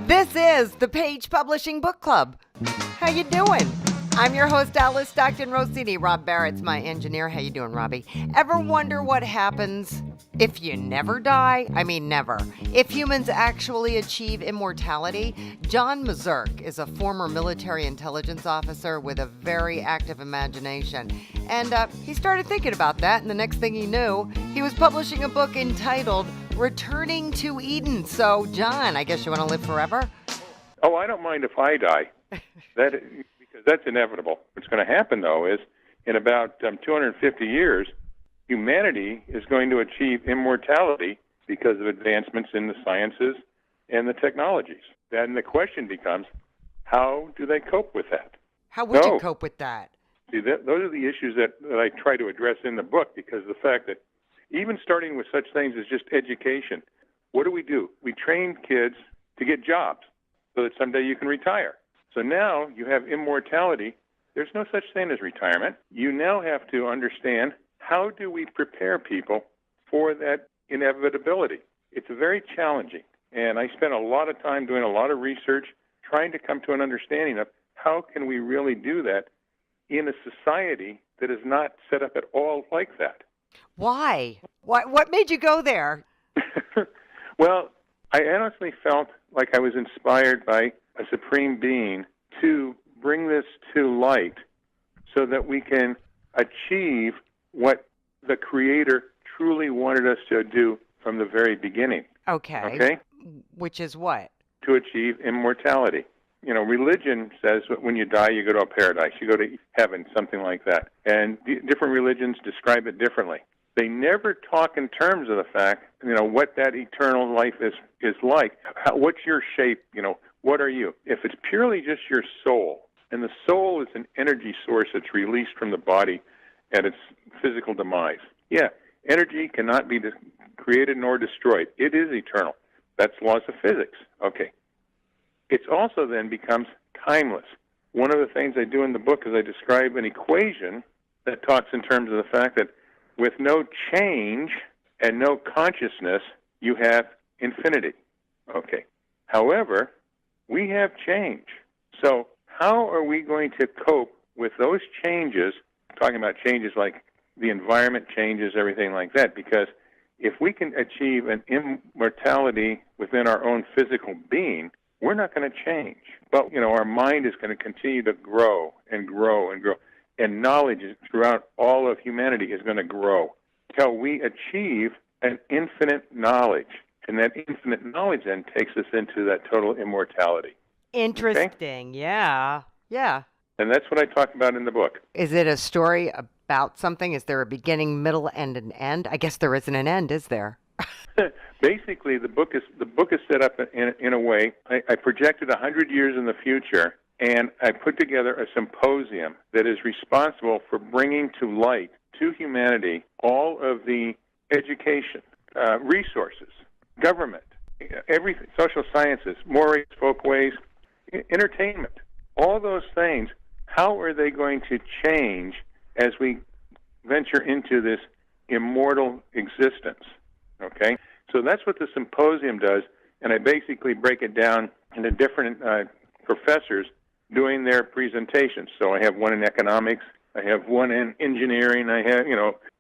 This is the Page Publishing Book Club. How you doing? I'm your host, Alice Stockton Rossini. Rob Barrett's my engineer. How you doing, Robbie? Ever wonder what happens if you never die? I mean, never. If humans actually achieve immortality? John Mazurk is a former military intelligence officer with a very active imagination. And he started thinking about that, and the next thing he knew, he was publishing a book entitled Returning to Eden. So, John, I guess you want to live forever? Oh, I don't mind if I die. Because that's inevitable. What's going to happen, though, is in about 250 years, humanity is going to achieve immortality because of advancements in the sciences and the technologies. Then the question becomes, how do they cope with that? How would you cope with that? See, those are the issues that I try to address in the book, because the fact that even starting with such things as just education, what do? We train kids to get jobs so that someday you can retire. So now you have immortality. There's no such thing as retirement. You now have to understand, how do we prepare people for that inevitability? It's very challenging. And I spent a lot of time doing a lot of research trying to come to an understanding of how can we really do that in a society that is not set up at all like that. Why? What made you go there? Well, I honestly felt like I was inspired by a supreme being to bring this to light so that we can achieve what the Creator truly wanted us to do from the very beginning. Okay? Which is what? To achieve immortality. You know, religion says that when you die, you go to a paradise, you go to heaven, something like that. And different religions describe it differently. They never talk in terms of the fact, what that eternal life is like. What's your shape? What are you? If it's purely just your soul, and the soul is an energy source that's released from the body at its physical demise. Yeah, energy cannot be created nor destroyed. It is eternal. That's laws of physics. Okay. It also then becomes timeless. One of the things I do in the book is I describe an equation that talks in terms of the fact that with no change and no consciousness, you have infinity. Okay. However, we have change. So how are we going to cope with those changes, talking about changes like the environment changes, everything like that? Because if we can achieve an immortality within our own physical being, we're not going to change. But, our mind is going to continue to grow and grow and grow. And knowledge throughout all of humanity is going to grow until we achieve an infinite knowledge. And that infinite knowledge then takes us into that total immortality. Interesting. Okay? Yeah. And that's what I talk about in the book. Is it a story about something? Is there a beginning, middle, and an end? I guess there isn't an end, is there? Basically, the book is set up in a way. I projected 100 years in the future, and I put together a symposium that is responsible for bringing to light to humanity all of the education, resources, government, everything, social sciences, mores, folkways, entertainment, all those things. How are they going to change as we venture into this immortal existence? Okay? So that's what the symposium does, and I basically break it down into different professors doing their presentations. So I have one in economics, I have one in engineering, I have,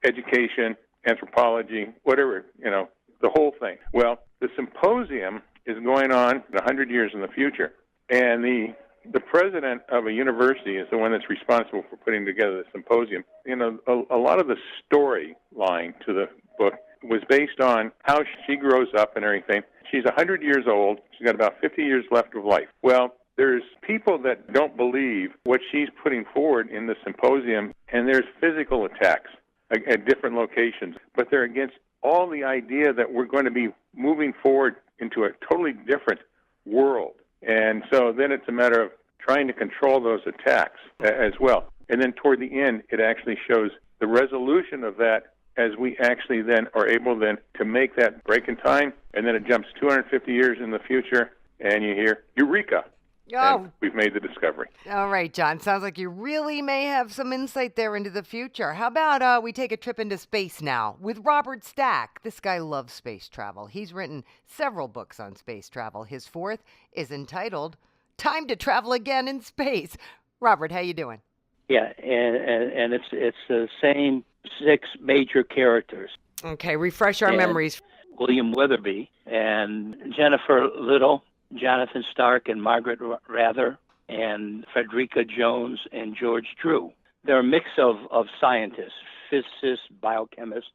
education, anthropology, whatever, the whole thing. Well, the symposium is going on 100 years in the future, and the president of a university is the one that's responsible for putting together the symposium. A lot of the storyline to the book was based on how she grows up and everything. She's 100 years old. She's got about 50 years left of life. Well, there's people that don't believe what she's putting forward in the symposium, and there's physical attacks at different locations. But they're against all the idea that we're going to be moving forward into a totally different world. And so then it's a matter of trying to control those attacks as well. And then toward the end, it actually shows the resolution of that as we actually then are able then to make that break in time, and then it jumps 250 years in the future, and you hear, Eureka! and Oh, we've made the discovery. all right, John. Sounds like you really may have some insight there into the future. How about we take a trip into space now with Robert Stack? This guy loves space travel. He's written several books on space travel. His fourth is entitled "Time to Travel Again in Space." Robert, how you doing? Yeah, and it's the same six major characters. Okay, refresh our And memories. William Weatherby and Jennifer Little, Jonathan Stark and Margaret Rather, and Frederica Jones and George Drew. They're a mix of scientists, physicists, biochemists,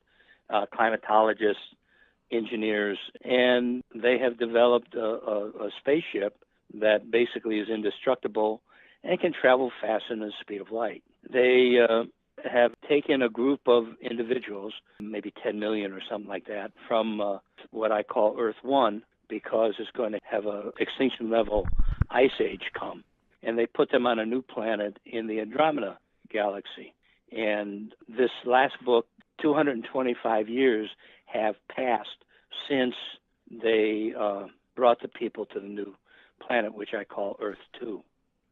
climatologists, engineers, and they have developed a spaceship that basically is indestructible and can travel faster than the speed of light. They have taken a group of individuals, maybe 10 million or something like that, from what I call Earth 1, because it's going to have a extinction level ice age come. And they put them on a new planet in the Andromeda galaxy. And this last book, 225 years have passed since they brought the people to the new planet, which I call Earth 2.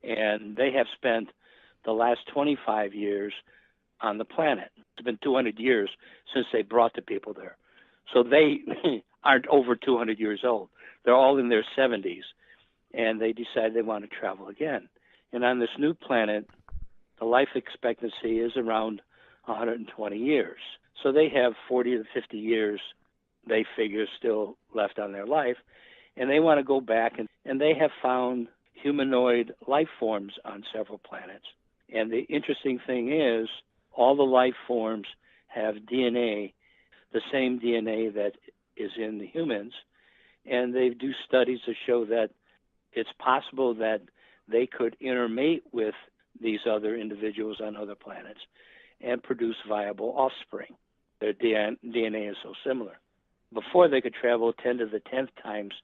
And they have spent the last 25 years on the planet. It's been 200 years since they brought the people there. So they aren't over 200 years old. They're all in their 70s, and they decide they want to travel again. And on this new planet, the life expectancy is around 120 years. So they have 40 to 50 years, they figure, still left on their life, and they want to go back, and they have found humanoid life forms on several planets. And the interesting thing is, all the life forms have DNA, the same DNA that is in the humans, and they do studies to show that it's possible that they could intermate with these other individuals on other planets and produce viable offspring. Their DNA is so similar. Before they could travel 10 to the 10th times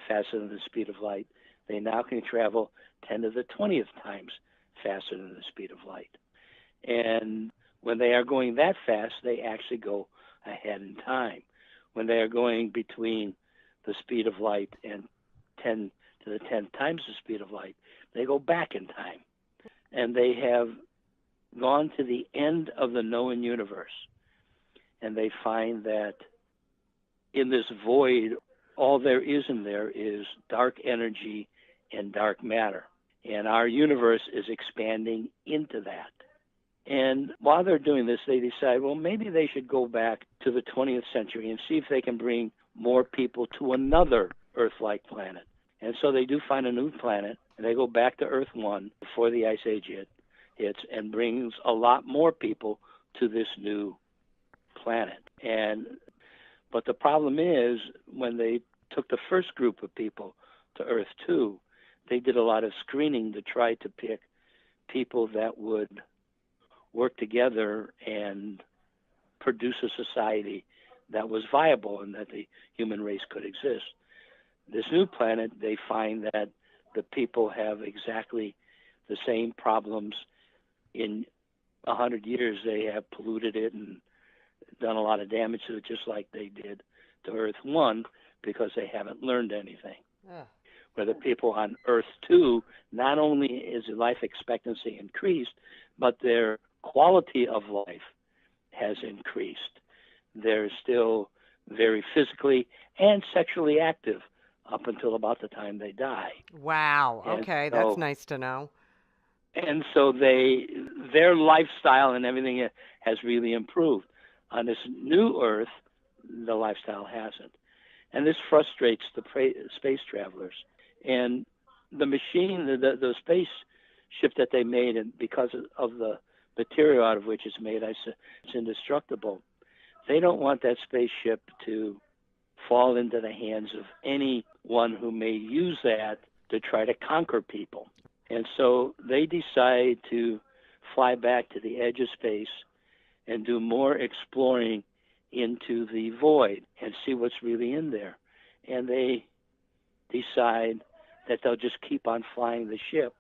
faster than the speed of light, they now can travel 10 to the 20th times faster than the speed of light. And when they are going that fast, they actually go ahead in time. When they are going between the speed of light and 10 to the 10th times the speed of light, they go back in time. And they have gone to the end of the known universe. And they find that in this void, all there is in there is dark energy and dark matter. And our universe is expanding into that. And while they're doing this, they decide, well, maybe they should go back to the 20th century and see if they can bring more people to another Earth-like planet. And so they do find a new planet, and they go back to Earth 1 before the Ice Age hits and brings a lot more people to this new planet. But the problem is, when they took the first group of people to Earth 2, they did a lot of screening to try to pick people that would work together and produce a society that was viable and that the human race could exist. This new planet, they find that the people have exactly the same problems. In 100 years, they have polluted it and done a lot of damage to it, just like they did to Earth 1, because they haven't learned anything. Where the people on Earth 2, not only is the life expectancy increased, but their quality of life has increased. They're still very physically and sexually active up until about the time they die. Wow. And Okay, so, that's nice to know. And so their lifestyle and everything has really improved. On this new Earth, the lifestyle hasn't. And this frustrates the space travelers. And the machine, the spaceship that they made, and because of the material out of which it's made, it's indestructible. They don't want that spaceship to fall into the hands of anyone who may use that to try to conquer people. And so they decide to fly back to the edge of space and do more exploring into the void and see what's really in there. And they decide that they'll just keep on flying the ship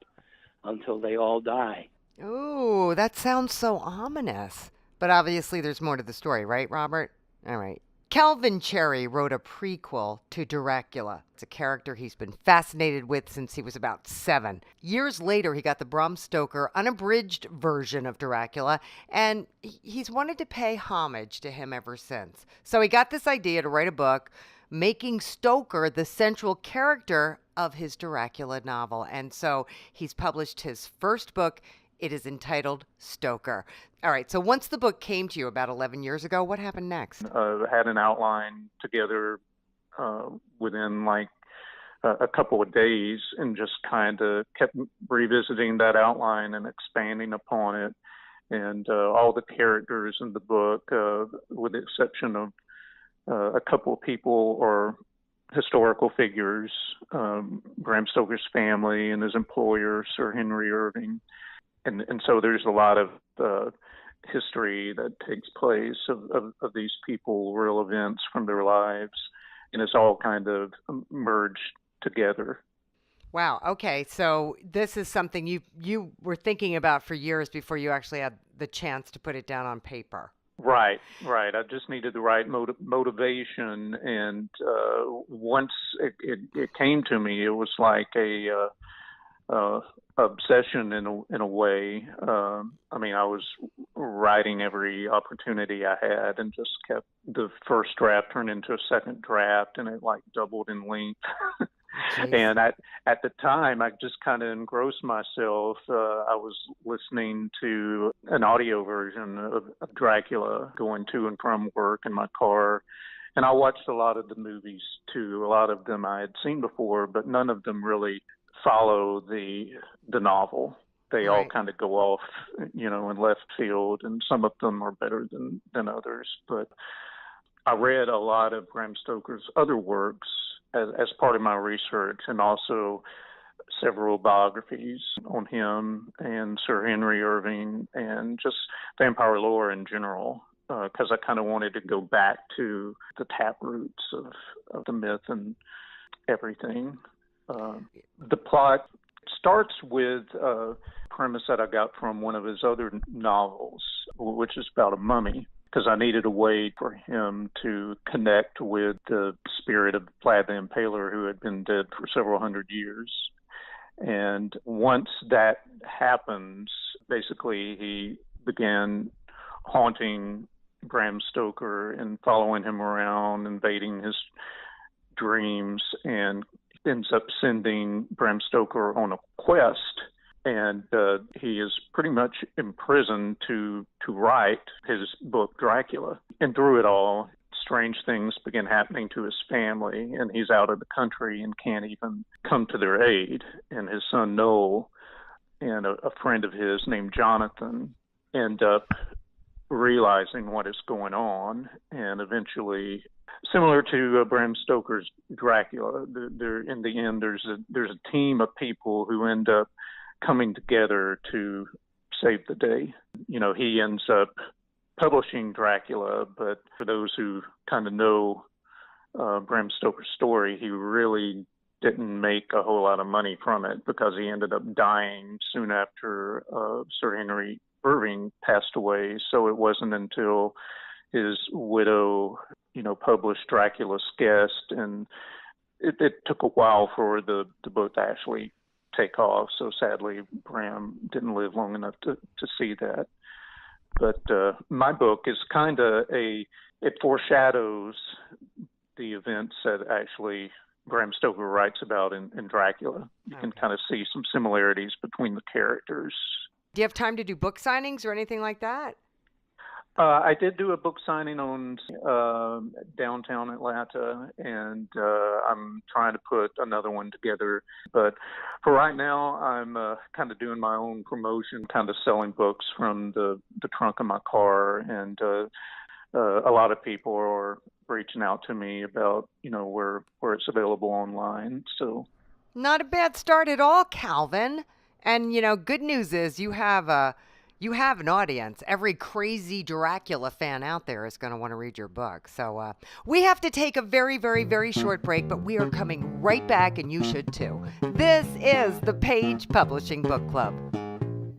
until they all die. Ooh, that sounds so ominous. But obviously there's more to the story, right, Robert? All right. Calvin Cherry wrote a prequel to Dracula. It's a character he's been fascinated with since he was about 7. Years later, he got the Bram Stoker unabridged version of Dracula, and he's wanted to pay homage to him ever since. So he got this idea to write a book making Stoker the central character of his Dracula novel. And so he's published his first book. It is entitled Stoker. All right, so once the book came to you about 11 years ago, what happened next? Had an outline together within like a couple of days, and just kind of kept revisiting that outline and expanding upon it. And all the characters in the book, with the exception of a couple of people or historical figures, Bram Stoker's family and his employer, Sir Henry Irving. And so there's a lot of history that takes place of these people, real events from their lives, and it's all kind of merged together. Wow. Okay. So this is something you were thinking about for years before you actually had the chance to put it down on paper. Right. I just needed the right motivation, and once it came to me, it was like a obsession in a way. I mean, I was writing every opportunity I had, and just kept the first draft turned into a second draft, and it like doubled in length. And at the time, I just kind of engrossed myself. I was listening to an audio version of Dracula going to and from work in my car. And I watched a lot of the movies too. A lot of them I had seen before, but none of them really follow the novel. They all kind of go off, in left field, and some of them are better than others. But I read a lot of Bram Stoker's other works as part of my research, and also several biographies on him and Sir Henry Irving, and just vampire lore in general, because I kind of wanted to go back to the taproots of the myth and everything. The plot starts with a premise that I got from one of his other novels, which is about a mummy, because I needed a way for him to connect with the spirit of Vlad the Impaler, who had been dead for several hundred years. And once that happens, basically he began haunting Bram Stoker and following him around, invading his dreams, and ends up sending Bram Stoker on a quest. And he is pretty much imprisoned to write his book, Dracula. And through it all, strange things begin happening to his family, and he's out of the country and can't even come to their aid. And his son, Noel, and a friend of his named Jonathan end up realizing what is going on, and eventually, similar to Bram Stoker's Dracula, in the end, there's a team of people who end up coming together to save the day. He ends up publishing Dracula, but for those who kind of know Bram Stoker's story, he really didn't make a whole lot of money from it, because he ended up dying soon after Sir Henry Irving passed away. So it wasn't until his widow, published Dracula's Guest, and it took a while for the book to actually take off. So sadly, Bram didn't live long enough to see that. But my book is kind of it foreshadows the events that actually Bram Stoker writes about in Dracula. You can kind of see some similarities between the characters. Do you have time to do book signings or anything like that? I did do a book signing on downtown Atlanta, and I'm trying to put another one together. But for right now, I'm kind of doing my own promotion, kind of selling books from the trunk of my car, and a lot of people are reaching out to me about where it's available online. So not a bad start at all, Calvin. And good news is you have an audience. Every crazy Dracula fan out there is going to want to read your book. So we have to take a very, very, very short break, but we are coming right back, and you should too. This is the Page Publishing Book Club.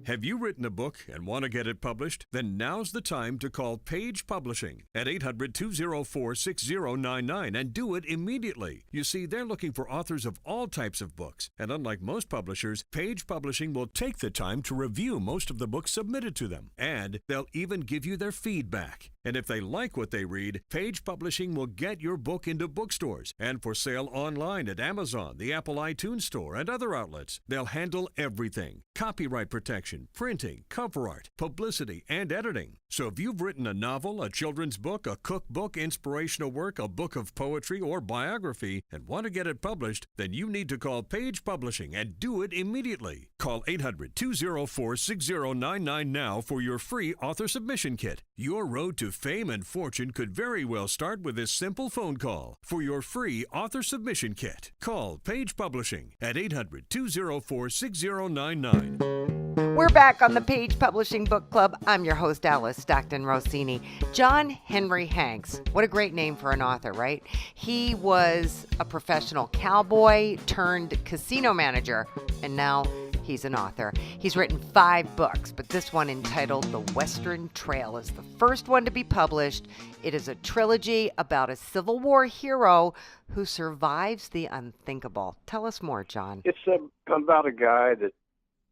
Have you written a book and want to get it published? Then now's the time to call Page Publishing at 800-204-6099 and do it immediately. You see, they're looking for authors of all types of books, and unlike most publishers, Page Publishing will take the time to review most of the books submitted to them, and they'll even give you their feedback. And if they like what they read, Page Publishing will get your book into bookstores and for sale online at Amazon, the Apple iTunes Store, and other outlets. They'll handle everything: copyright protection, printing, cover art, publicity, and editing. So if you've written a novel, a children's book, a cookbook, inspirational work, a book of poetry, or biography, and want to get it published, then you need to call Page Publishing and do it immediately. Call 800-204-6099 now for your free author submission kit. Your road to fame and fortune could very well start with this simple phone call. For your free author submission kit, call Page Publishing at 800-204-6099. We're back on the Page Publishing Book Club. I'm your host, Alice Stockton Rossini. John Henry Hanks. What a great name for an author, right? He was a professional cowboy turned casino manager, and now he's an author. He's written 5 books, but this one, entitled The Western Trail, is the first one to be published. It is a trilogy about a Civil War hero who survives the unthinkable. Tell us more, John. It's about a guy that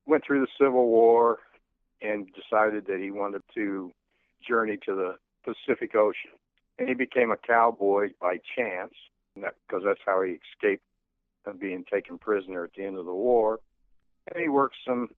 went through the Civil War and decided that he wanted to journey to the Pacific Ocean. And he became a cowboy by chance, because that's how he escaped being taken prisoner at the end of the war. And he worked some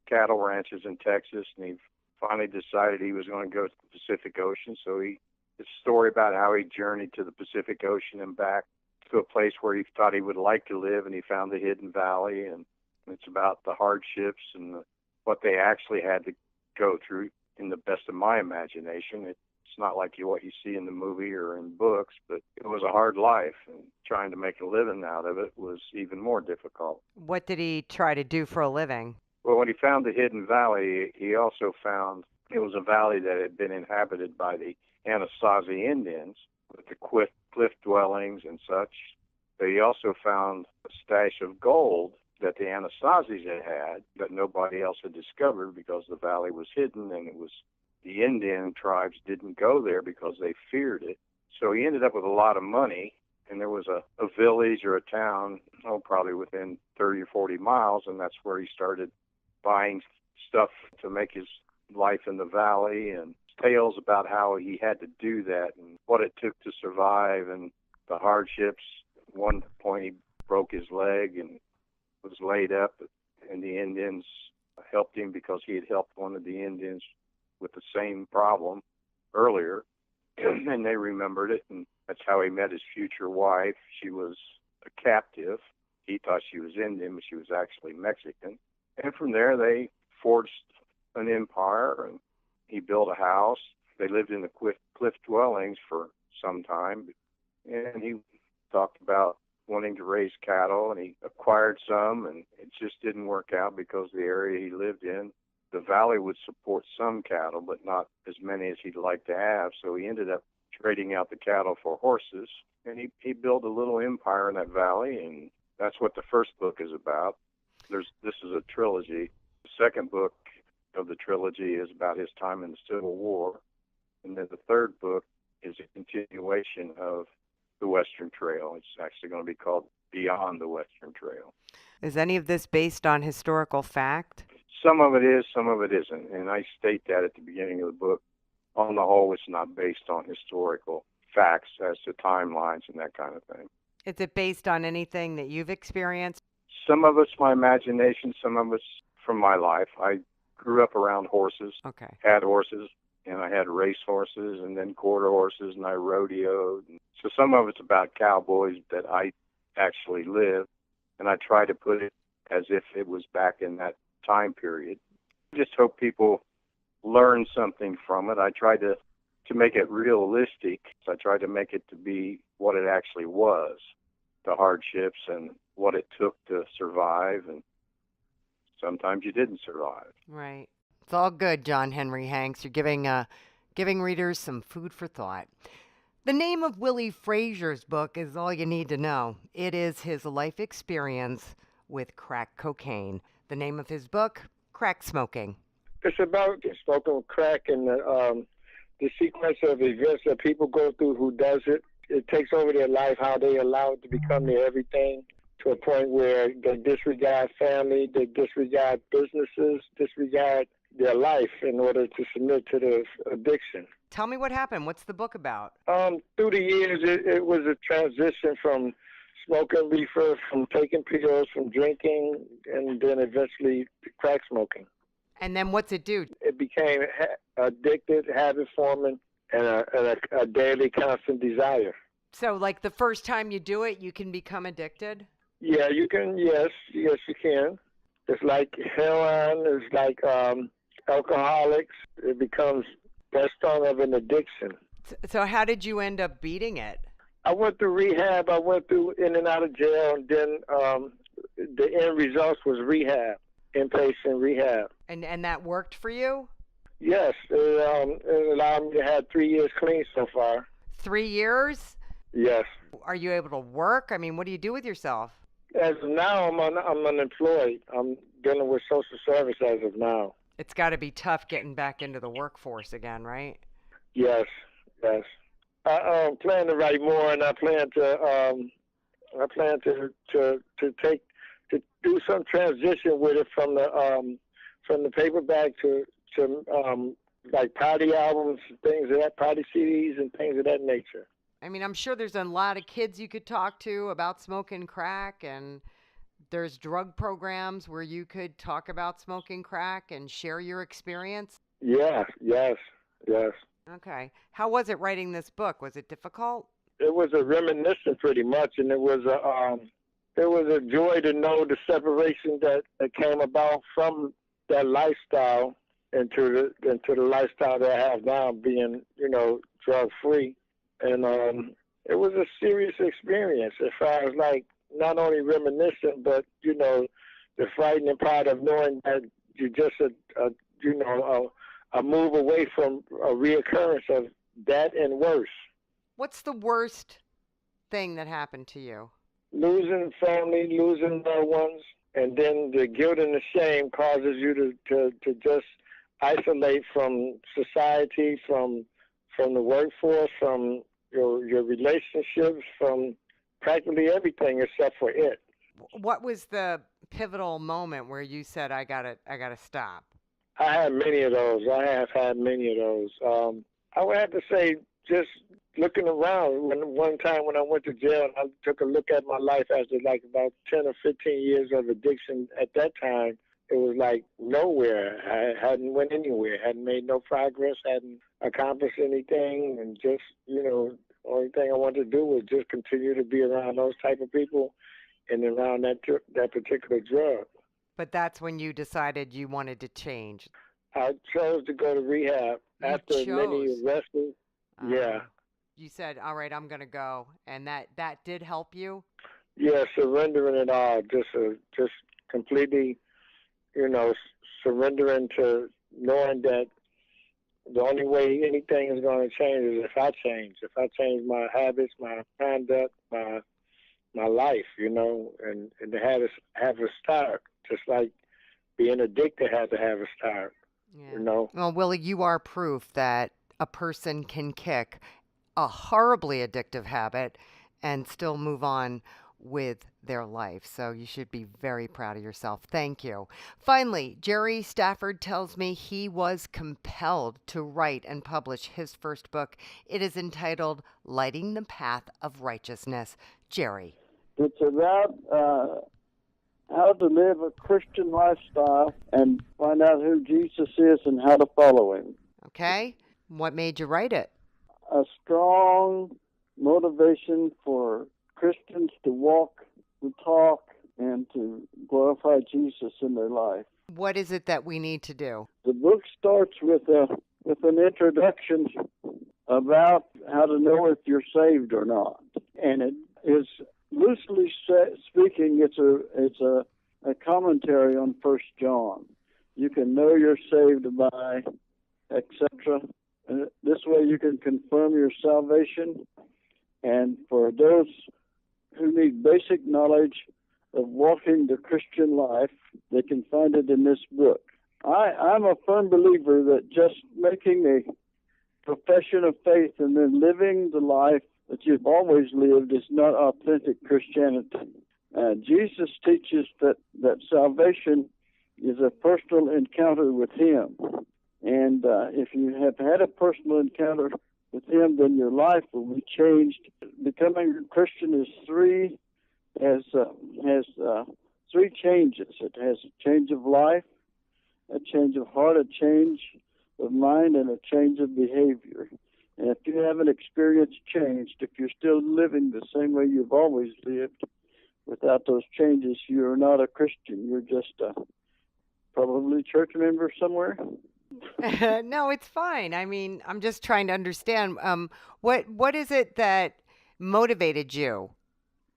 cattle ranches in Texas, and he finally decided he was going to go to the Pacific Ocean. So it's a story about how he journeyed to the Pacific Ocean and back to a place where he thought he would like to live, and he found the Hidden Valley. And it's about the hardships and what they actually had to go through, in the best of my imagination. It's not like what you see in the movie or in books, but it was a hard life, and trying to make a living out of it was even more difficult. What did he try to do for a living? Well, when he found the Hidden Valley, he also found it was a valley that had been inhabited by the Anasazi Indians, with the cliff dwellings and such. But he also found a stash of gold that the Anasazis had that nobody else had discovered, because the valley was hidden, and the Indian tribes didn't go there because they feared it. So he ended up with a lot of money, and there was a village or a town, probably within 30 or 40 miles, and that's where he started buying stuff to make his life in the valley, and tales about how he had to do that and what it took to survive and the hardships. At one point he broke his leg and was laid up, and the Indians helped him because he had helped one of the Indians with the same problem earlier, and they remembered it, and that's how he met his future wife. She was a captive. He thought she was Indian, but she was actually Mexican. And from there, they forged an empire, and he built a house. They lived in the cliff dwellings for some time, and he talked about wanting to raise cattle, and he acquired some, and it just didn't work out because the area he lived in, the valley would support some cattle, but not as many as he'd like to have. So he ended up trading out the cattle for horses, and he built a little empire in that valley, and that's what the first book is about. This is a trilogy. The second book of the trilogy is about his time in the Civil War, and then the third book is a continuation of the Western Trail. It's actually going to be called Beyond the Western Trail. Is any of this based on historical fact? Some of it is, some of it isn't, and I state that at the beginning of the book. On the whole, it's not based on historical facts as to timelines and that kind of thing. Is it based on anything that you've experienced? Some of it's my imagination, some of it's from my life. I grew up around horses, had horses, and I had race horses and then quarter horses, and I rodeoed. So some of it's about cowboys that I actually lived, and I try to put it as if it was back in that time period. I just hope people learn something from it. I try to make it realistic. I try to make it to be what it actually was, the hardships and what it took to survive, and sometimes you didn't survive. Right. It's all good, John Henry Hanks. You're giving readers some food for thought. The name of Willie Frazier's book is all you need to know. It is his life experience with crack cocaine. The name of his book, Crack Smoking. It's about smoking crack and the sequence of events that people go through who does it. It takes over their life, how they allow it to become their everything, to a point where they disregard family, they disregard businesses, disregard their life in order to submit to the addiction. Tell me what happened. What's the book about? Through the years, it was a transition from smoking reefer, from taking pills, from drinking, and then eventually crack smoking. And then what's it do? It became addicted, habit forming, and a daily constant desire. So, like the first time you do it, you can become addicted? Yeah, you can. Yes, you can. It's like heroin. It's like alcoholics. It becomes that strong of an addiction. So how did you end up beating it? I went through rehab. I went through in and out of jail, and then the end results was rehab, inpatient rehab. And that worked for you? Yes, it allowed me to have 3 years clean so far. 3 years? Yes. Are you able to work? I mean, what do you do with yourself? As of now, I'm unemployed. I'm dealing with social service as of now. It's got to be tough getting back into the workforce again, right? Yes. I plan to write more, and I plan to do some transition with it from the paperback to like party albums, things of that, party CDs, and things of that nature. I mean, I'm sure there's a lot of kids you could talk to about smoking crack, and there's drug programs where you could talk about smoking crack and share your experience. Yeah, yes. Okay. How was it writing this book? Was it difficult? It was a reminiscence pretty much, and it was a joy to know the separation that came about from that lifestyle into the lifestyle that I have now, being, drug free. And it was a serious experience as far as like not only reminiscent, but the frightening part of knowing that you're just a move away from a reoccurrence of that and worse. What's the worst thing that happened to you? Losing family, losing loved ones, and then the guilt and the shame causes you to just isolate from society, from the workforce, from your relationships, from practically everything except for it. What was the pivotal moment where you said, I gotta stop? I had many of those. I have had many of those. I would have to say, just looking around, one time when I went to jail, I took a look at my life after like about 10 or 15 years of addiction. At that time, it was like nowhere. I hadn't went anywhere, hadn't made no progress, hadn't accomplished anything, and just, only thing I wanted to do was just continue to be around those type of people and around that particular drug. But that's when you decided you wanted to change. I chose to go to rehab after many arrests. Yeah. You said, all right, I'm going to go. And that did help you? Yeah, surrendering it all. Just completely, surrendering to knowing that the only way anything is going to change is if I change. If I change my habits, my conduct, my life, and to have a start, just like being addicted had to have a start, Well, Willie, you are proof that a person can kick a horribly addictive habit and still move on with their life. So you should be very proud of yourself. Thank you. Finally, Jerry Stafford tells me he was compelled to write and publish his first book. It is entitled Lighting the Path of Righteousness. Jerry. It's about how to live a Christian lifestyle and find out who Jesus is and how to follow him. Okay. What made you write it? A strong motivation for Christians to walk the talk and to glorify Jesus in their life. What is it that we need to do? The book starts with an introduction about how to know if you're saved or not. And it is, loosely speaking, it's a commentary on 1 John. You can know you're saved by, etc. This way you can confirm your salvation. And for those who need basic knowledge of walking the Christian life, they can find it in this book. I'm a firm believer that just making a profession of faith and then living the life that you've always lived is not authentic Christianity. Jesus teaches that salvation is a personal encounter with Him. And if you have had a personal encounter with Him, then your life will be changed. Becoming a Christian is three changes. It has a change of life, a change of heart, a change of mind, and a change of behavior. And if you haven't experienced change, if you're still living the same way you've always lived without those changes, you're not a Christian. You're just probably a church member somewhere. No, it's fine. I mean, I'm just trying to understand. What is it that motivated you?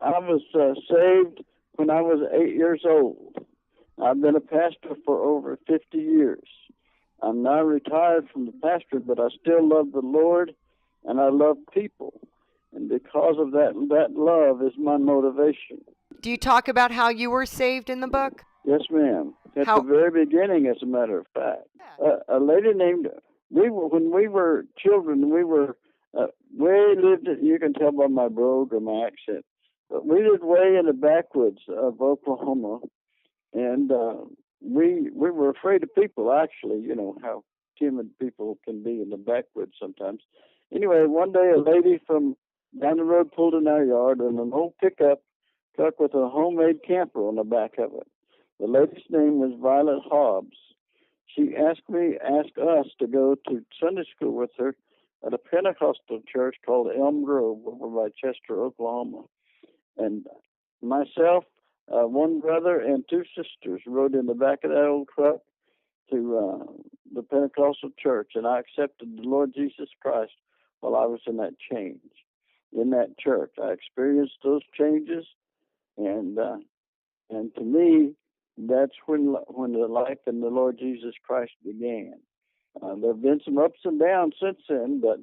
I was saved when I was 8 years old. I've been a pastor for over 50 years. I'm now retired from the pastor, but I still love the Lord, and I love people. And because of that love is my motivation. Do you talk about how you were saved in the book? Yes, ma'am. At the very beginning, as a matter of fact. A lady named, when we were children, we lived, you can tell by my brogue or my accent, but we lived way in the backwoods of Oklahoma, and we were afraid of people, actually, you know, how timid people can be in the backwoods sometimes. Anyway, one day a lady from down the road pulled in our yard in an old pickup truck with a homemade camper on the back of it. The lady's name was Violet Hobbs. She asked us to go to Sunday school with her at a Pentecostal church called Elm Grove over by Chester, Oklahoma. And myself, one brother, and two sisters rode in the back of that old truck to the Pentecostal church, and I accepted the Lord Jesus Christ while I was in that church. I experienced those changes, and to me, that's when the life in the Lord Jesus Christ began. There have been some ups and downs since then, but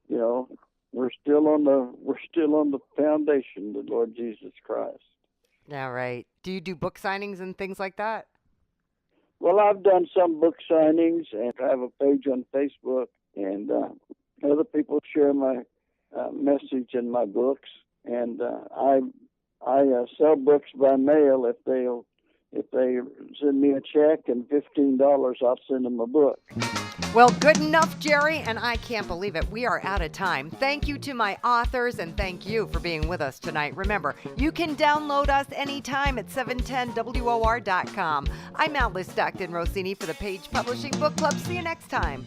you know, we're still on the foundation, the Lord Jesus Christ. Yeah, right. Do you do book signings and things like that? Well, I've done some book signings, and I have a page on Facebook, and other people share my message in my books, and I sell books by mail. If they send me a check and $15, I'll send them a book. Well, good enough, Jerry, and I can't believe it. We are out of time. Thank you to my authors, and thank you for being with us tonight. Remember, you can download us anytime at 710WOR.com. I'm Alice Stockton Rossini for the Page Publishing Book Club. See you next time.